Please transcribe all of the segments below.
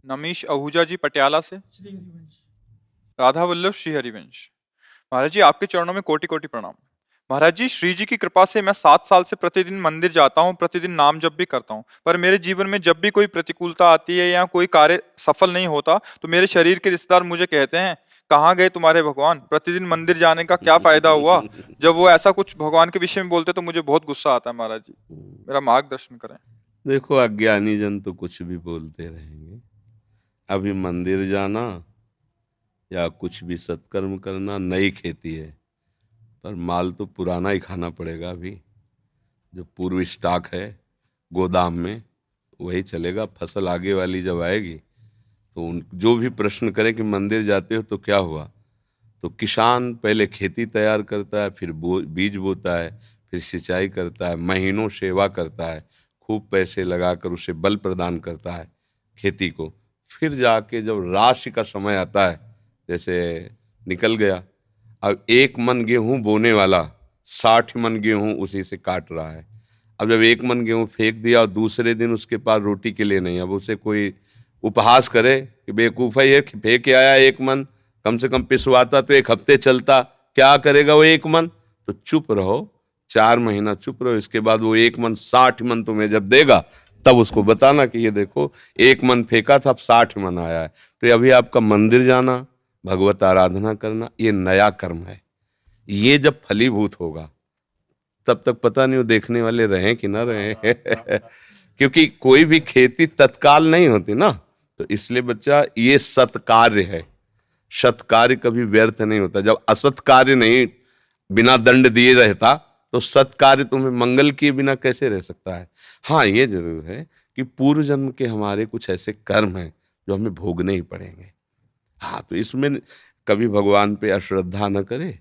नमीश आहूजा जी पटियाला से। श्री हरिवंश। राधा वल्लभ श्री हरिवंश। महाराज जी आपके चरणों में कोटि कोटि प्रणाम। महाराज जी श्री जी की कृपा से मैं 7 साल से प्रतिदिन मंदिर जाता हूँ, प्रतिदिन नाम जप भी करता हूँ, पर मेरे जीवन में जब भी कोई प्रतिकूलता आती है या कोई कार्य सफल नहीं होता तो मेरे शरीर के रिश्तेदार मुझे कहते हैं, कहाँ गए तुम्हारे भगवान, प्रतिदिन मंदिर जाने का क्या फायदा हुआ। जब वो ऐसा कुछ भगवान के विषय में बोलते तो मुझे बहुत गुस्सा आता है। महाराज जी मेरा मार्गदर्शन करें। देखो, अज्ञानी जन तो कुछ भी बोलते रहेंगे। अभी मंदिर जाना या कुछ भी सत्कर्म करना नई खेती है, पर माल तो पुराना ही खाना पड़ेगा। अभी जो पूर्व स्टॉक है गोदाम में वही चलेगा। फसल आगे वाली जब आएगी तो उन जो भी प्रश्न करें कि मंदिर जाते हो तो क्या हुआ, तो किसान पहले खेती तैयार करता है, फिर बीज बोता है, फिर सिंचाई करता है, महीनों सेवा करता है, खूब पैसे लगाकर उसे बल प्रदान करता है खेती को। फिर जाके जब राशि का समय आता है, जैसे निकल गया, अब 1 मन गेहूं बोने वाला 60 मन गेहूं उसी से काट रहा है। अब जब 1 मन गेहूं फेंक दिया और दूसरे दिन उसके पास रोटी के लिए नहीं, अब उसे कोई उपहास करे कि बेवकूफ़ है ये, फेंक के आया 1 मन, कम से कम पिसवाता तो 1 हफ्ते चलता, क्या करेगा वो 1 मन। तो चुप रहो, 4 महीना चुप रहो, इसके बाद वो 1 मन 60 मन तुम्हें जब देगा तब उसको बताना कि ये देखो 1 मन फेंका था, अब 60 मन आया है। तो अभी आपका मंदिर जाना, भगवत आराधना करना, ये नया कर्म है। ये जब फलीभूत होगा तब तक पता नहीं वो देखने वाले रहें कि ना रहें क्योंकि कोई भी खेती तत्काल नहीं होती ना। तो इसलिए बच्चा, ये सत्कार्य है। सत्कार्य कभी व्यर्थ नहीं होता। जब असत कार्य नहीं बिना दंड दिए रहता तो सत्कार्य तुम्हें मंगल किए बिना कैसे रह सकता है। हाँ, ये जरूर है कि पूर्व जन्म के हमारे कुछ ऐसे कर्म हैं जो हमें भोगने ही पड़ेंगे। हाँ, तो इसमें कभी भगवान पे अश्रद्धा न करे।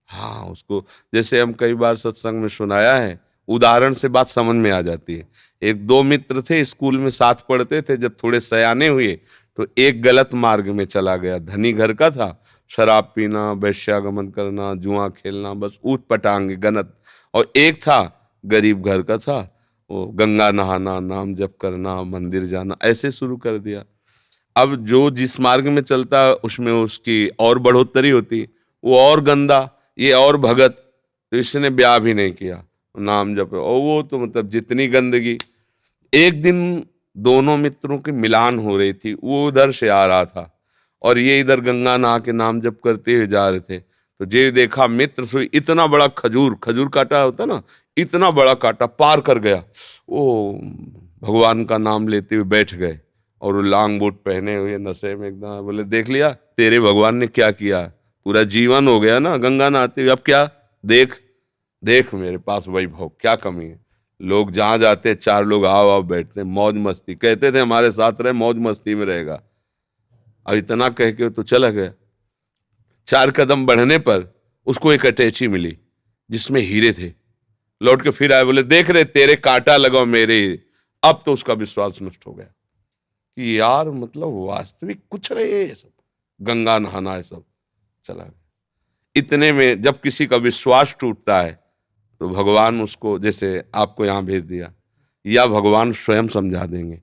हाँ, उसको जैसे हम कई बार सत्संग में सुनाया है, उदाहरण से बात समझ में आ जाती है। 1-2 मित्र थे, स्कूल में साथ पढ़ते थे। जब थोड़े सयाने हुए तो एक गलत मार्ग में चला गया। धनी घर का था, शराब पीना, वैश्यागमन करना, जुआ खेलना, बस ऊट पटांग गनत। और एक था गरीब घर का था, वो गंगा नहाना, नाम जप करना, मंदिर जाना, ऐसे शुरू कर दिया। अब जो जिस मार्ग में चलता उसमें उसकी और बढ़ोतरी होती, वो और गंदा, ये और भगत। तो इसने ब्याह भी नहीं किया, नाम जप, और वो तो मतलब जितनी गंदगी। एक दिन दोनों मित्रों की मिलान हो रही थी, वो उधर से आ रहा था और ये इधर गंगा नहा के नाम जप करते हुए जा रहे थे। तो जे देखा मित्र से इतना बड़ा खजूर, खजूर काटा होता ना, इतना बड़ा काटा पार कर गया। वो भगवान का नाम लेते हुए बैठ गए और वो लांग बूट पहने हुए नशे में एकदम। बोले, देख लिया तेरे भगवान ने क्या किया, पूरा जीवन हो गया ना गंगा नहाते हुए, अब क्या, देख देख मेरे पास वैभव, क्या कमी है। लोग जहां जाते 4 लोग आओ आओ बैठते, मौज मस्ती, कहते थे हमारे साथ रहे, मौज मस्ती में रहेगा। अब इतना कह के तो चला गया। 4 कदम बढ़ने पर उसको एक अटैची मिली जिसमें हीरे थे। लौट के फिर आए, बोले, देख रहे तेरे कांटा लगाओ मेरे। अब तो उसका विश्वास नष्ट हो गया कि यार मतलब वास्तविक कुछ नहीं है ये सब, गंगा नहाना है सब, चला गया। इतने में जब किसी का विश्वास टूटता है तो भगवान उसको, जैसे आपको यहाँ भेज दिया, या भगवान स्वयं समझा देंगे,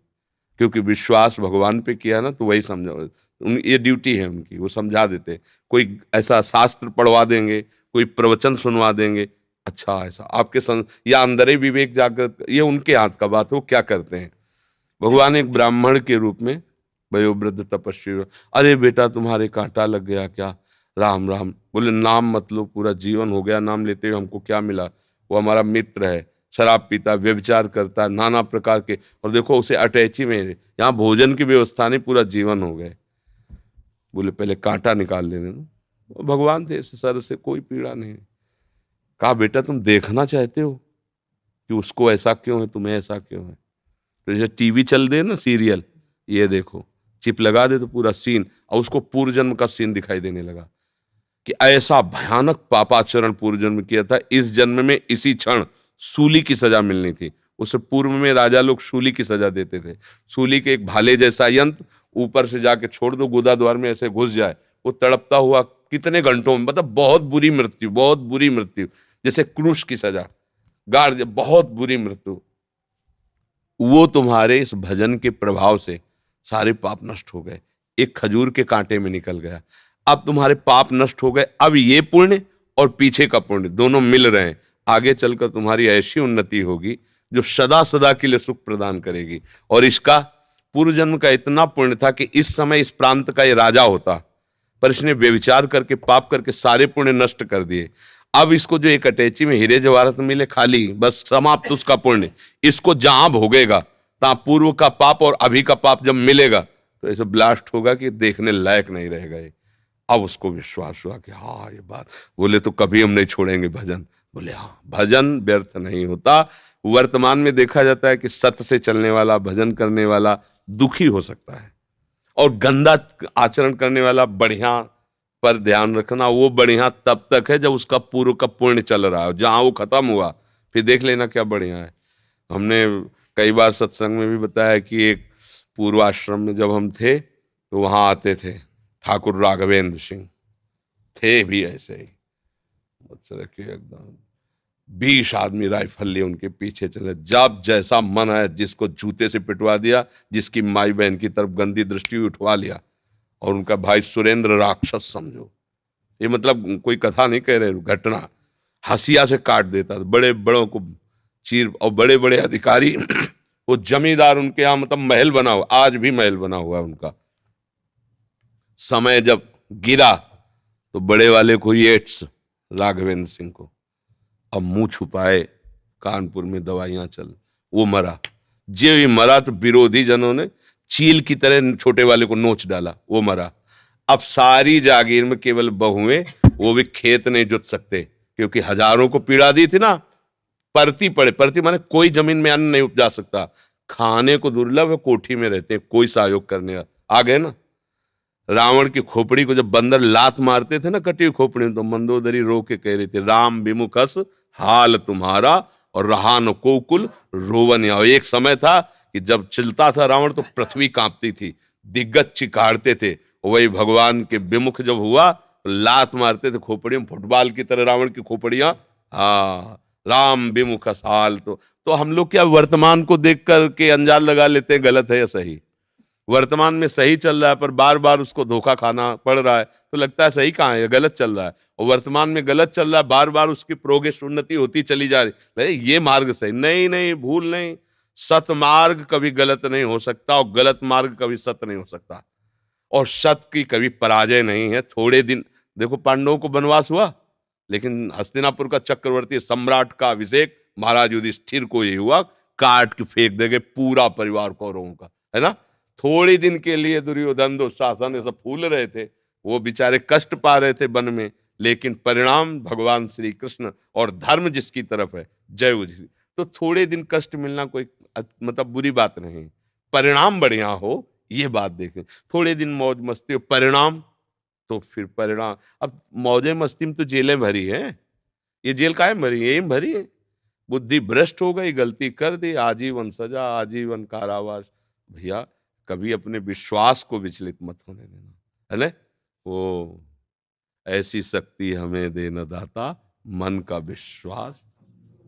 क्योंकि विश्वास भगवान पे किया ना तो वही समझा। ये ड्यूटी है उनकी, वो समझा देते। कोई ऐसा शास्त्र पढ़वा देंगे, कोई प्रवचन सुनवा देंगे, अच्छा ऐसा आपके या अंदर ही विवेक जागृत, ये उनके हाथ का बात है, वो क्या करते हैं। भगवान एक ब्राह्मण के रूप में वयोवृद्ध तपस्वी, अरे बेटा तुम्हारे कांटा लग गया क्या, राम राम। बोले, नाम मत लो, पूरा जीवन हो गया नाम लेते हुए, हमको क्या मिला। वो हमारा मित्र है, शराब पीता, व्यभिचार करता, नाना प्रकार के, और देखो उसे अटैची में, यहाँ भोजन की व्यवस्था नहीं, पूरा जीवन हो गए। बोले, पहले कांटा निकाल लेने दो। भगवान थे, सर से कोई पीड़ा नहीं। कहा, बेटा तुम देखना चाहते हो कि उसको ऐसा क्यों है, तुम्हें ऐसा क्यों है। तो जैसे टीवी चल दे ना सीरियल, ये देखो, चिप लगा दे तो पूरा सीन, और उसको पूर्व जन्म का सीन दिखाई देने लगा कि ऐसा भयानक पापाचरण पूर्व जन्म किया था, इस जन्म में इसी क्षण सूली की सजा मिलनी थी। उससे पूर्व में राजा लोग सूली की सजा देते थे। सूली के एक भाले जैसा यंत्र ऊपर से जाके छोड़ दो, गुदा द्वार में ऐसे घुस जाए, वो तड़पता हुआ कितने घंटों में, मतलब बहुत बुरी मृत्यु, बहुत बुरी मृत्यु, जैसे क्रूश की सजा, गाड़, बहुत बुरी मृत्यु। वो तुम्हारे इस भजन के प्रभाव से सारे पाप नष्ट हो गए, एक खजूर के कांटे में निकल गया। अब तुम्हारे पाप नष्ट हो गए, अब ये पुण्य और पीछे का पुण्य दोनों मिल रहे हैं। आगे चलकर तुम्हारी ऐसी उन्नति होगी जो सदा सदा के लिए सुख प्रदान करेगी। और इसका पूर्व जन्म का इतना पुण्य था कि इस समय इस प्रांत का ये राजा होता, पर इसने व्यभिचार करके पाप करके सारे पुण्य नष्ट कर दिए। अब इसको जो एक अटैची में हीरे जवाहरात मिले खाली, बस समाप्त उसका पुण्य। इसको जहां भोगेगा तहां पूर्व का पाप और अभी का पाप जब मिलेगा तो ऐसे ब्लास्ट होगा कि देखने लायक नहीं रहेगा ये। अब उसको विश्वास हुआ कि हाँ ये बात, बोले तो कभी हम नहीं छोड़ेंगे भजन। बोले हाँ, भजन व्यर्थ नहीं होता। वर्तमान में देखा जाता है कि सत्य से चलने वाला, भजन करने वाला दुखी हो सकता है, और गंदा आचरण करने वाला बढ़िया पर ध्यान रखना, वो बढ़िया तब तक है जब उसका पूर्व का पुण्य चल रहा है। जहां वो खत्म हुआ फिर देख लेना क्या बढ़िया है। हमने कई बार सत्संग में भी बताया कि एक पूर्वाश्रम में जब हम थे तो वहां आते थे ठाकुर राघवेंद्र सिंह, थे भी ऐसे ही के एकदम 20 आदमी राइफल लिए उनके पीछे चले, जब जैसा मन है जिसको जूते से पिटवा दिया, जिसकी माई बहन की तरफ गंदी दृष्टि उठवा लिया। और उनका भाई सुरेंद्र राक्षस समझो, ये मतलब कोई कथा नहीं कह रहे, घटना, हसिया से काट देता था बड़े बड़ों को चीर। और बड़े बड़े अधिकारी वो जमींदार उनके यहाँ मतलब महल बना हुआ, आज भी महल बना हुआ है उनका। समय जब गिरा तो बड़े वाले को एड्स, राघवेंद्र सिंह को, अब मुंह छुपाए, कानपुर में दवाइयां चल, वो मरा। जे ही मरा तो विरोधी जनों ने चील की तरह छोटे वाले को नोच डाला, वो मरा। अब सारी जागीर में केवल बहुएं, वो भी खेत नहीं जुत सकते क्योंकि हजारों को पीड़ा दी थी ना। परती पड़े, परती माने कोई जमीन में अन्न नहीं उपजा सकता, खाने को दुर्लभ है, कोठी में रहते हैं, कोई सहयोग करने आ गए ना। रावण की खोपड़ी को जब बंदर लात मारते थे ना कटी खोपड़ी, तो मंदोदरी रो के कह रही थी, राम विमुखस हाल तुम्हारा और रहा न कोकुल रोवन। एक समय था कि जब चलता था रावण तो पृथ्वी कांपती थी, दिग्गज चिकाड़ते थे। वही भगवान के विमुख जब हुआ तो लात मारते थे खोपड़ी में, फुटबॉल की तरह रावण की खोपड़ियां। हाँ, राम विमुख हाल। तो हम लोग क्या वर्तमान को देख करके अंजाद लगा लेते हैं गलत है या सही। वर्तमान में सही चल रहा है पर बार बार उसको धोखा खाना पड़ रहा है तो लगता है सही कहाँ है, गलत चल रहा है। और वर्तमान में गलत चल रहा है, बार बार उसकी प्रोग्रेस उन्नति होती चली जा रही, ये मार्ग सही नहीं, नहीं भूल नहीं। सत मार्ग कभी गलत नहीं हो सकता और गलत मार्ग कभी सत्य नहीं हो सकता, और सत्य की कभी पराजय नहीं है। थोड़े दिन देखो, पांडवों को वनवास हुआ लेकिन हस्तिनापुर का चक्रवर्ती सम्राट का अभिषेक महाराज युधिष्ठिर को ये हुआ, काट के फेंक देंगे पूरा परिवार कौरवों का, है ना। थोड़ी दिन के लिए दुर्योधन दुशासन सब फूल रहे थे, वो बेचारे कष्ट पा रहे थे वन में, लेकिन परिणाम भगवान श्री कृष्ण और धर्म जिसकी तरफ है, जय उसी। तो थोड़े दिन कष्ट मिलना कोई मतलब बुरी बात नहीं, परिणाम बढ़िया हो ये बात देखें। थोड़े दिन मौज मस्ती हो, परिणाम तो फिर परिणाम। अब मौजे मस्ती में तो जेलें भरी है, ये जेल काहे भरी है, यही भरी है। बुद्धि भ्रष्ट हो गई, गलती कर दी, आजीवन सजा, आजीवन कारावास। भैया कभी अपने विश्वास को विचलित मत होने देना, है ना। वो ऐसी शक्ति हमें देना दाता, मन का विश्वास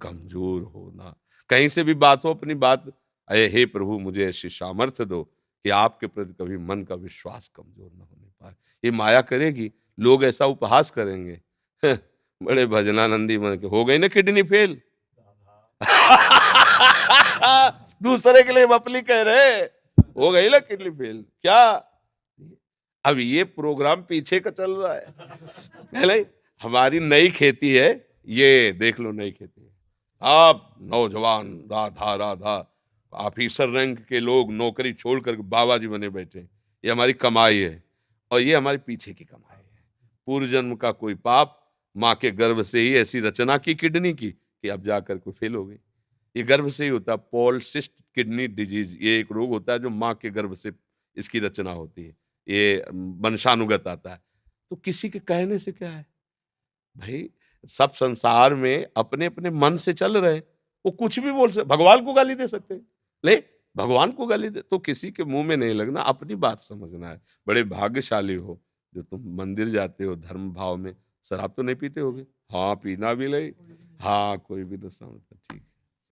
कमजोर होना। कहीं से भी बात हो, अपनी बात, अये हे प्रभु मुझे ऐसी सामर्थ्य दो कि आपके प्रति कभी मन का विश्वास कमजोर न होने पाए। ये माया करेगी, लोग ऐसा उपहास करेंगे बड़े भजनानंदी मन के, हो गई ना किडनी फेल दूसरे के लिए बपली कह रहे, हो गई ना किडनी फेल क्या। अब ये प्रोग्राम पीछे का चल रहा है नहीं? हमारी नई खेती है, ये देख लो नई खेती है। आप नौजवान राधा राधा ऑफिसर रैंक के लोग नौकरी छोड़कर बाबा जी बने बैठे, ये हमारी कमाई है और ये हमारे पीछे की कमाई है। पूर्व जन्म का कोई पाप, माँ के गर्भ से ही ऐसी रचना की किडनी की कि अब जाकर कोई फेल हो गई। ये गर्भ से ही होता है, पॉलिसिस्टिक किडनी डिजीज, ये एक रोग होता है जो माँ के गर्भ से इसकी रचना होती है, ये वंशानुगत आता है। तो किसी के कहने से क्या है भाई, सब संसार में अपने अपने मन से चल रहे, वो कुछ भी बोल सकते, भगवान को गाली दे सकते, ले भगवान को गाली दे, तो किसी के मुंह में नहीं लगना, अपनी बात समझना है। बड़े भाग्यशाली हो जो तुम मंदिर जाते हो धर्म भाव में। शराब तो नहीं पीते होगे? हाँ, पीना भी ले, हाँ कोई भी तो समझता, ठीक।